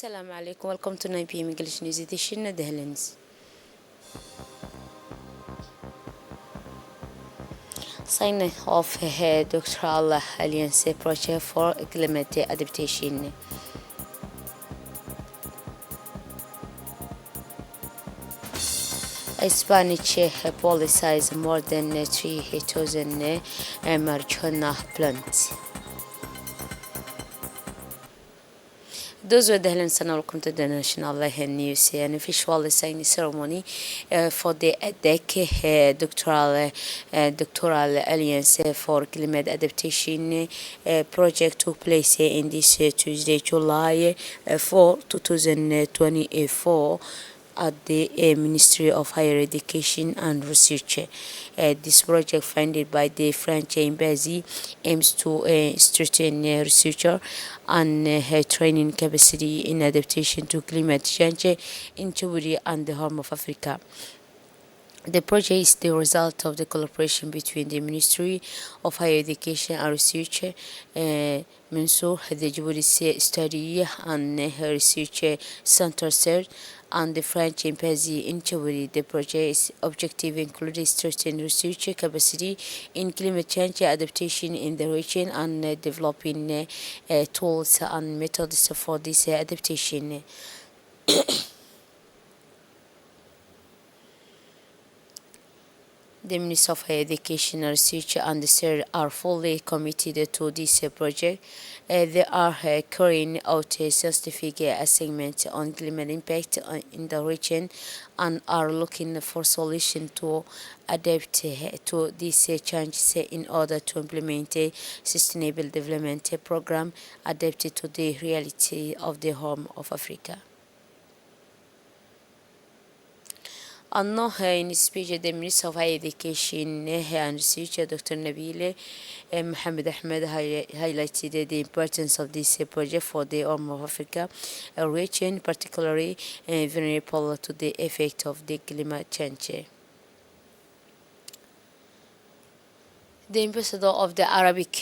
Assalamu alaikum. Welcome to 9 p.m. English News Edition of the Helens. Sign off doctoral alliance project for climate adaptation. Spanish policies more than 3,000 marijuana plants. Those were the Helen Sana. Welcome to the National News and official signing ceremony for the EDEC Doctoral Alliance for Climate Adaptation project took place in this Tuesday, July 4, 2024 at the Ministry of Higher Education and Research. This project funded by the French Embassy aims to strengthen researcher and training capacity in adaptation to climate change in Djibouti and the Horn of Africa. The project is the result of the collaboration between the Ministry of Higher Education and Research, Mansour, the Djibouti Study and Research Center CERT, and the French Embassy in Djibouti. The project's objective included strengthening research capacity in climate change adaptation in the region and developing tools and methods for this adaptation. The Ministry of Higher Education, Research and Research are fully committed to this project. They are carrying out a scientific assessment on climate impact in the region and are looking for solutions to adapt to these changes in order to implement a sustainable development program adapted to the reality of the Horn of Africa. Anno in speech the Minister of Higher Education and Research Dr. Nabil Mohammed Ahmed highlighted the importance of this project for the Horn of Africa, a region particularly vulnerable to the effect of the climate change. The ambassador of the Arabic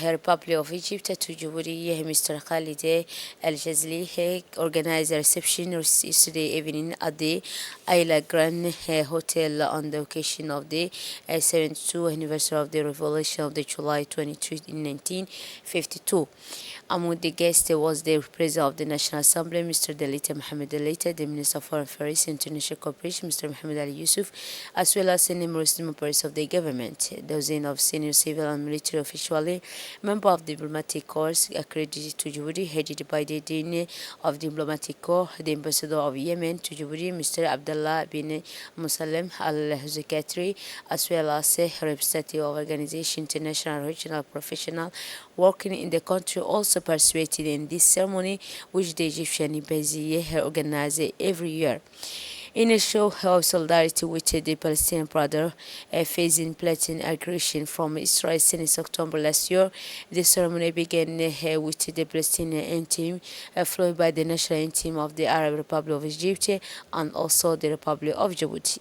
Republic of Egypt to Djibouti, Mr. Khalid Al Jazli, organized a reception yesterday evening at the Ayla Grand Hotel on the occasion of the 72th anniversary of the Revolution of the July 23, 1952. Among the guests was the President of the National Assembly, Mr. Dalita Mohammed Dalita, the Minister of Foreign Affairs and International Cooperation, Mr. Mohammed Ali Yusuf, as well as numerous members of the government, dozens of senior civil and military officials, members of the diplomatic corps accredited to Djibouti, headed by the Dean of Diplomatic Corps, the Ambassador of Yemen to Djibouti, Mr. Abdullah bin Musalem al-Zukatri, as well as representative of organization international regional professional working in the country also participated in this ceremony, which the Egyptian embassy organizes every year. In a show of solidarity with the Palestinian brother facing blatant aggression from Israel since October last year, the ceremony began with the Palestinian anthem, followed by the national anthem of the Arab Republic of Egypt and also the Republic of Djibouti.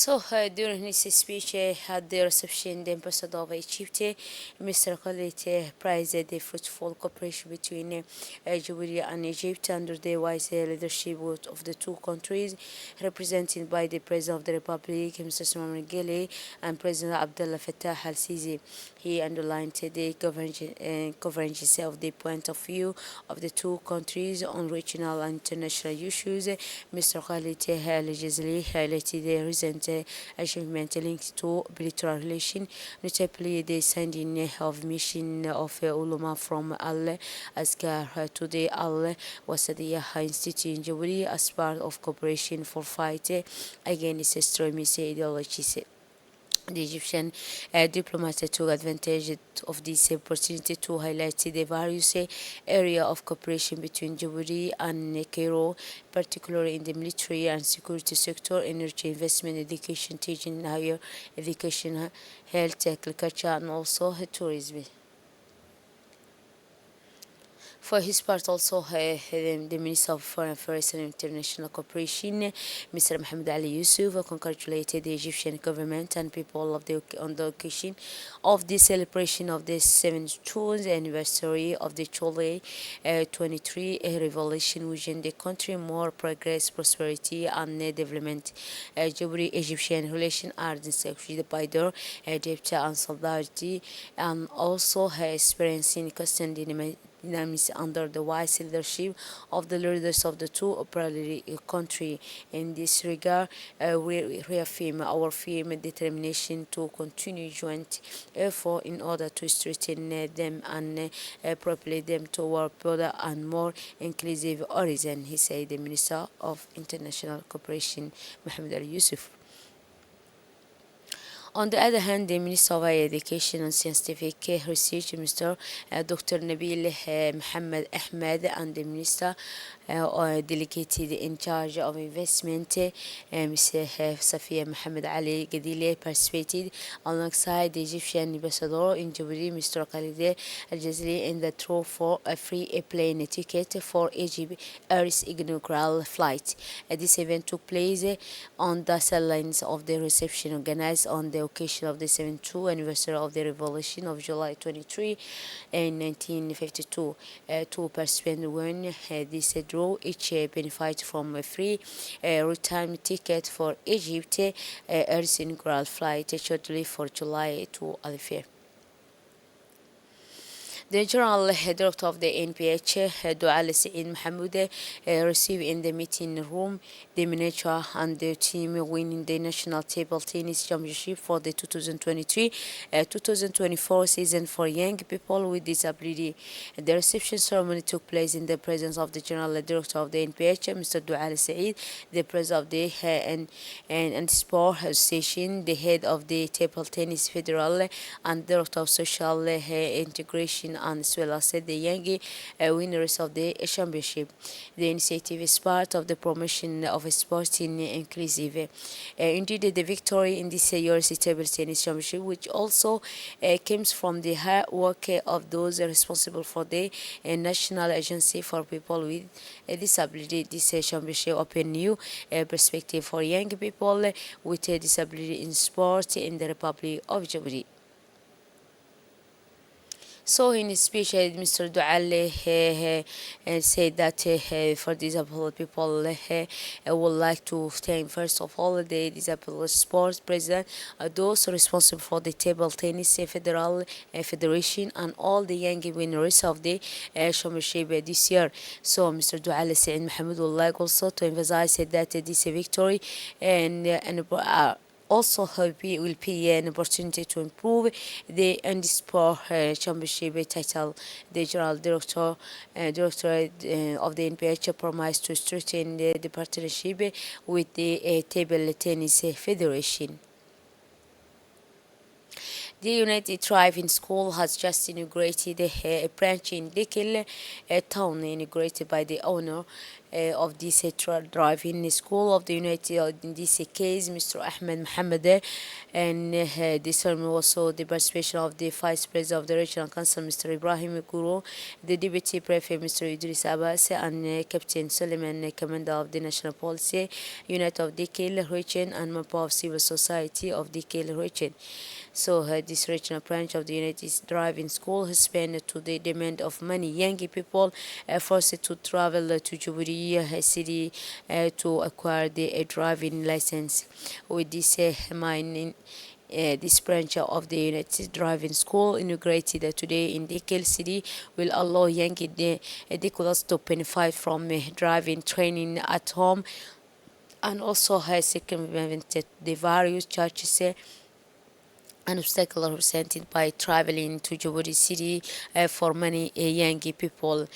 During his speech at the reception, the ambassador of Egypt, Mr. Khalid, praised the fruitful cooperation between Djibouti and Egypt under the wise leadership of the two countries, represented by the President of the Republic, Mr. Salman Ghele, and President Abdullah Fattah al-Sisi. He underlined the convergence of the point of view of the two countries on regional and international issues. Mr. Khalid al-Jazli highlighted the recent achievement linked to bilateral relations, notably the sending of mission of ulama from Al-Azkar to the Al-Wasadiyah Institute in Djibouti as part of cooperation for fight against extremist ideologies. The Egyptian diplomats took advantage of this opportunity to highlight the various areas of cooperation between Djibouti and Cairo, particularly in the military and security sector, energy investment, education, teaching, higher education, health, agriculture, and also tourism. For his part, also, the Minister of Foreign Affairs and International Cooperation, Mr. Mohammed Ali Yusuf, congratulated the Egyptian government and people on the occasion of the celebration of the 72nd anniversary of the July 23 revolution, within the country more progress, prosperity, and development. Djibouti-Egyptian relations are distinguished by their depth and solidarity, and also experiencing constant dynamics under the wise leadership of the leaders of the two operating countries. In this regard, we reaffirm our firm determination to continue joint effort in order to strengthen them and propel them toward broader and more inclusive horizon, he said, the Minister of International Cooperation, Mohammed Ali Yusuf. On the other hand, the Minister of Higher Education and Scientific Research, Mr. Dr. Nabil Mohammed Ahmed, and the Minister delegated in charge of investment, Ms. Safia Mohammed Ali Gadile, participated alongside the Egyptian ambassador in Djibouti, Mr. Khalid al-Jazli, in the draw for a free plane ticket for Egypt Air's inaugural flight. This event took place on the sidelines of the reception organized on the occasion of the 72th anniversary of the Revolution of July 23 in 1952. Two participants won this draw, each benefit from a free return ticket for Egypt Air's inaugural flight scheduled for July to Algeria. The General Director of the NPH, Dual Saeed Mohamed, received in the meeting room the manager and the team winning the National Table Tennis Championship for the 2023-2024 season for young people with disability. The reception ceremony took place in the presence of the General Director of the NPH, Mr. Dual Saeed, the President of the and Sport Association, the head of the Table Tennis Federal, and Director of Social Integration, and as well as the young winners of the championship. The initiative is part of the promotion of sport in inclusive. Indeed, the victory in this year's table tennis championship, which also comes from the hard work of those responsible for the National Agency for People with Disability. This championship opened new perspective for young people with a disability in sport in the Republic of Djibouti. So in his speech, Mr. Douale said that for disabled people, I would like to thank first of all the Disabled Sports President, those responsible for the Table Tennis Federal Federation, and all the young winners of the championship this year. So Mr. Douale Said Mohamed would like also to emphasize that this victory and also will be an opportunity to improve the sport championship title. The General Director of the NPH promised to strengthen the partnership with the Table Tennis Federation. The United Driving School has just inaugurated a branch in Dikil town, inaugurated by the owner of this driving school of the United, in this case, Mr. Ahmed Mohammed, and this ceremony also the participation of the Vice President of the Regional Council, Mr. Ibrahim Guru, the Deputy Prefect, Mr. Idris Abbas, and Captain Suleiman, Commander of the National Police Unit of Dikil region, and member of Civil Society of Dikil region. So this regional branch of the United Driving School has spent to the demand of many young people forced to travel to Jubilee city to acquire the driving license. With this this branch of the United Driving School inaugurated today in Dikil City will allow young individuals to benefit from driving training at home, and also has circumvented the various churches an obstacle represented by traveling to Djibouti City for many young people.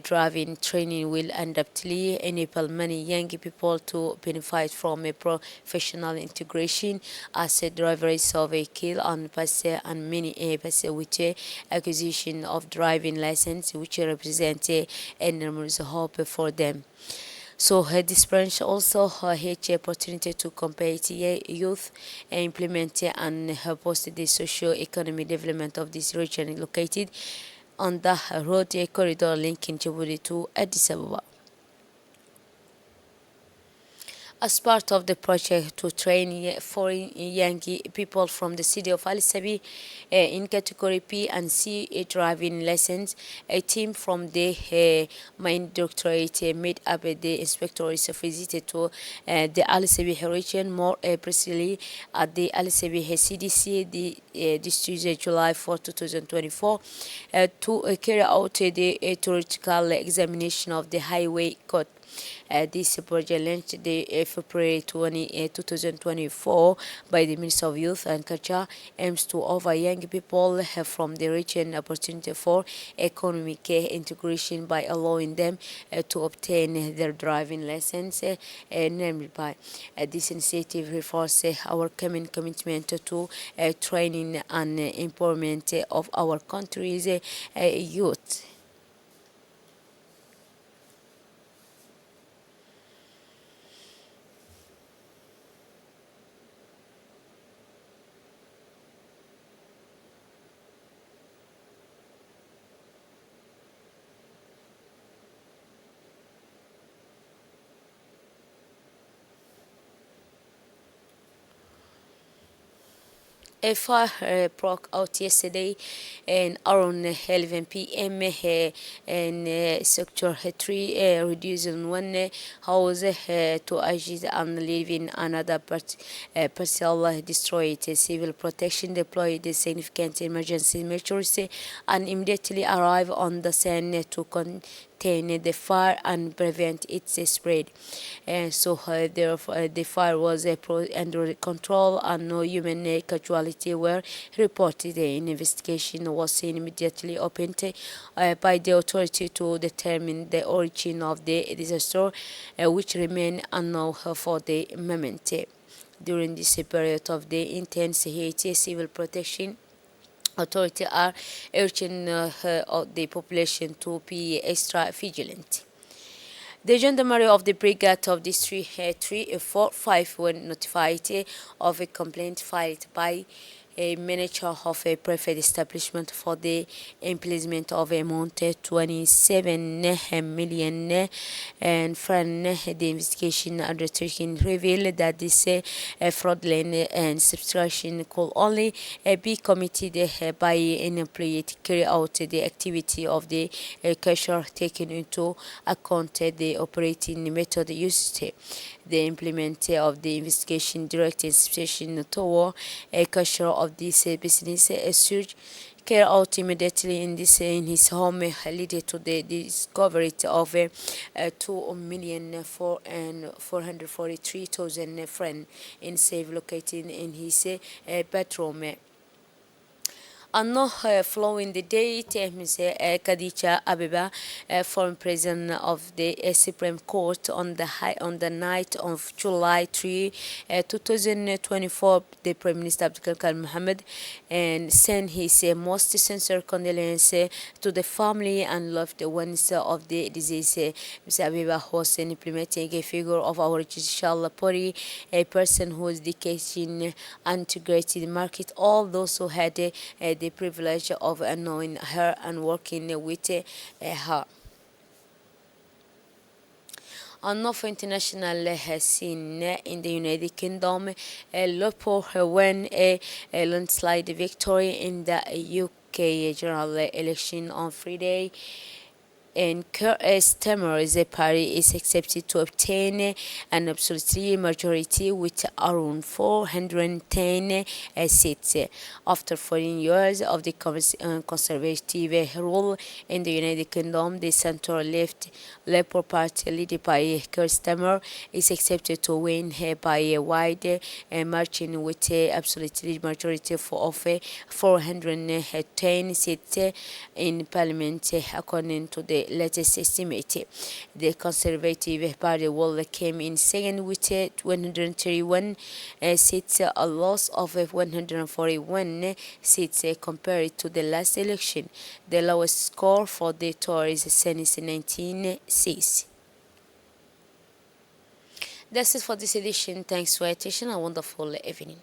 Driving training will undoubtedly enable many young people to benefit from a professional integration as a drivers of vehicle and pass and many pass with acquisition of driving license, which represent enormous hope for them. So this branch also has the opportunity to compete youth, implement and boost the socio-economic development of this region located on the road corridor linking Djibouti to Addis Ababa. As part of the project to train foreign young people from the city of Al Sabi in category P and C driving lessons, a team from the Mine Directorate made up the inspectors visited to the Al Sabi region, more precisely at the Al Sabi CDC this Tuesday, July 4, 2024, to carry out the theoretical examination of the highway code. This project launched the February 2024 by the Minister of Youth and Culture aims to offer young people from the region opportunity for economic integration by allowing them to obtain their driving license, namely by this initiative reinforces our common commitment to training and empowerment of our country's youth. A fire broke out yesterday and around 11 p.m. in sector 3, reducing one house to ashes and leaving another parcel destroyed. Civil protection deployed significant emergency measures and immediately arrived on the scene to contain the fire and prevent its spread. And so therefore, the fire was under control and no human casualties were reported. An investigation was immediately opened by the authority to determine the origin of the disaster, which remain unknown for the moment. During this period of the intense heat, civil protection authorities are urging the population to be extra vigilant. The gendarmerie of the Brigade of District 345 were notified of a complaint filed by a manager of a private establishment for the imprisonment of a amount 27 million and from the investigation undertaken revealed that this fraudulent and subtraction could only be committed by an employee to carry out the activity of the cashier, taking into account the operating method used. The implement of the investigation direct inspection toward a cashier of this business surge carried out immediately in his home leading to the discovery of 2,443,000 francs in safe located in his bedroom. Anno following the date, Ms. Khadija Abiba, former president of the Supreme Court, on the night of July 3, 2024, the Prime Minister Abdul Karim Mohammed and sent his most sincere condolences to the family and loved ones of the deceased. Ms. Abiba was an implementing a figure of our judicial body, a person who is dedicated and integrated the market, all those who had the privilege of knowing her and working with her. On of international scene in the United Kingdom, Liverpool won a landslide victory in the UK general election on Friday, and Keir Starmer's party is expected to obtain an absolute majority with around 410 seats. After 14 years of the conservative rule in the United Kingdom, the centre-left Labour Party, led by Keir Starmer, is expected to win by a wide margin with an absolute majority of 410 seats in Parliament, according to the latest estimate. The Conservative Party will came in second with 131 seats, a loss of 141 seats compared to the last election, the lowest score for the Tories since 1960. That's it for this edition. Thanks for your attention. A wonderful evening.